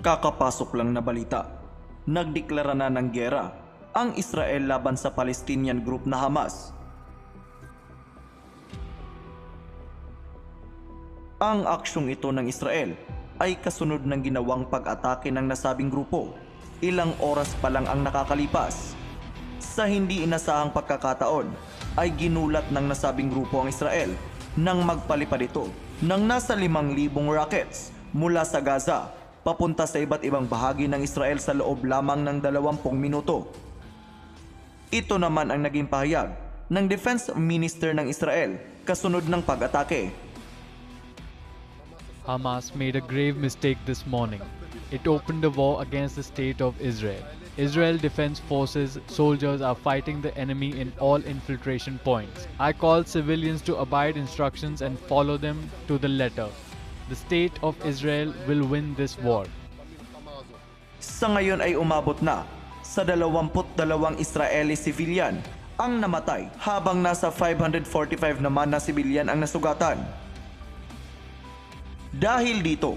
Kakapasok lang na balita. Nagdeklara na ng giyera ang Israel laban sa Palestinian group na Hamas. Ang aksyong ito ng Israel ay kasunod ng ginawang pag-atake ng nasabing grupo. Ilang oras pa lang ang nakakalipas. Sa hindi inasahang pagkakataon ay ginulat ng nasabing grupo ang Israel nang magpalipad ito ng nasa 5,000 rockets mula sa Gaza papunta sa iba't ibang bahagi ng Israel sa loob lamang ng 20 minuto. Ito naman ang naging pahayag ng Defense Minister ng Israel kasunod ng pag-atake. Hamas made a grave mistake this morning. It opened a war against the state of Israel. Israel Defense Forces soldiers are fighting the enemy in all infiltration points. I call civilians to abide instructions and follow them to the letter. The state of Israel will win this war. Sa ngayon ay umabot na sa 22 Israeli civilian ang namatay habang nasa 545 naman na civilian ang nasugatan. Dahil dito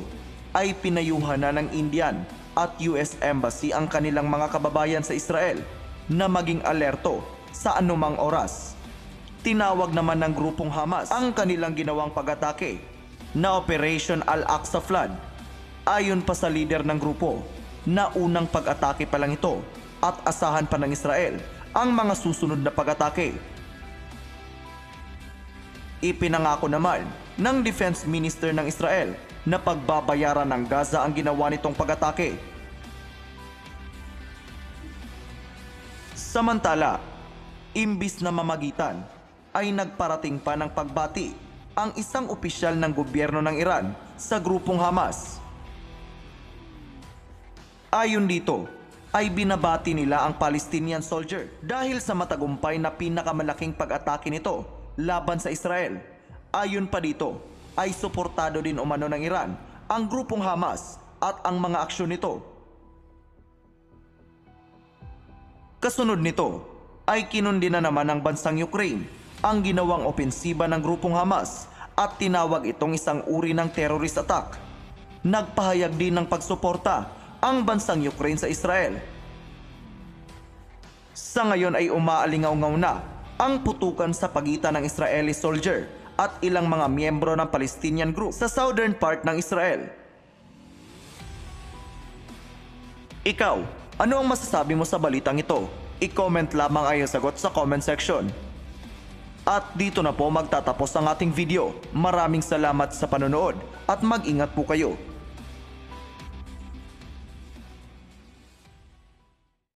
ay pinayuhan na ng Indian at US Embassy ang kanilang mga kababayan sa Israel na maging alerto sa anumang oras. Tinawag naman ng grupong Hamas ang kanilang ginawang pag-atake na Operation Al-Aqsa Flood. Ayon pa sa leader ng grupo na unang pag-atake pa lang ito at asahan pa ng Israel ang mga susunod na pag-atake. Ipinangako naman ng Defense Minister ng Israel na pagbabayaran ng Gaza ang ginawa nitong pag-atake. Samantala, imbis na mamagitan, ay nagparating pa ng pagbati ang isang opisyal ng gobyerno ng Iran sa grupong Hamas. Ayon dito, ay binabati nila ang Palestinian soldier dahil sa matagumpay na pinakamalaking pag-atake nito laban sa Israel. Ayon pa dito, ay suportado din umano ng Iran ang grupong Hamas at ang mga aksyon nito. Kasunod nito, ay kinundi na naman ng bansang Ukraine ang ginawang opensiba ng grupong Hamas at tinawag itong isang uri ng terrorist attack. Nagpahayag din ng pagsuporta ang bansang Ukraine sa Israel. Sa ngayon ay umaalingaw-ngaw na ang putukan sa pagitan ng Israeli soldier at ilang mga miyembro ng Palestinian group sa southern part ng Israel. Ikaw, ano ang masasabi mo sa balitang ito? I-comment lamang ang iyong sagot sa comment section. At dito na po magtatapos ang ating video. Maraming salamat sa panonood at mag-ingat po kayo.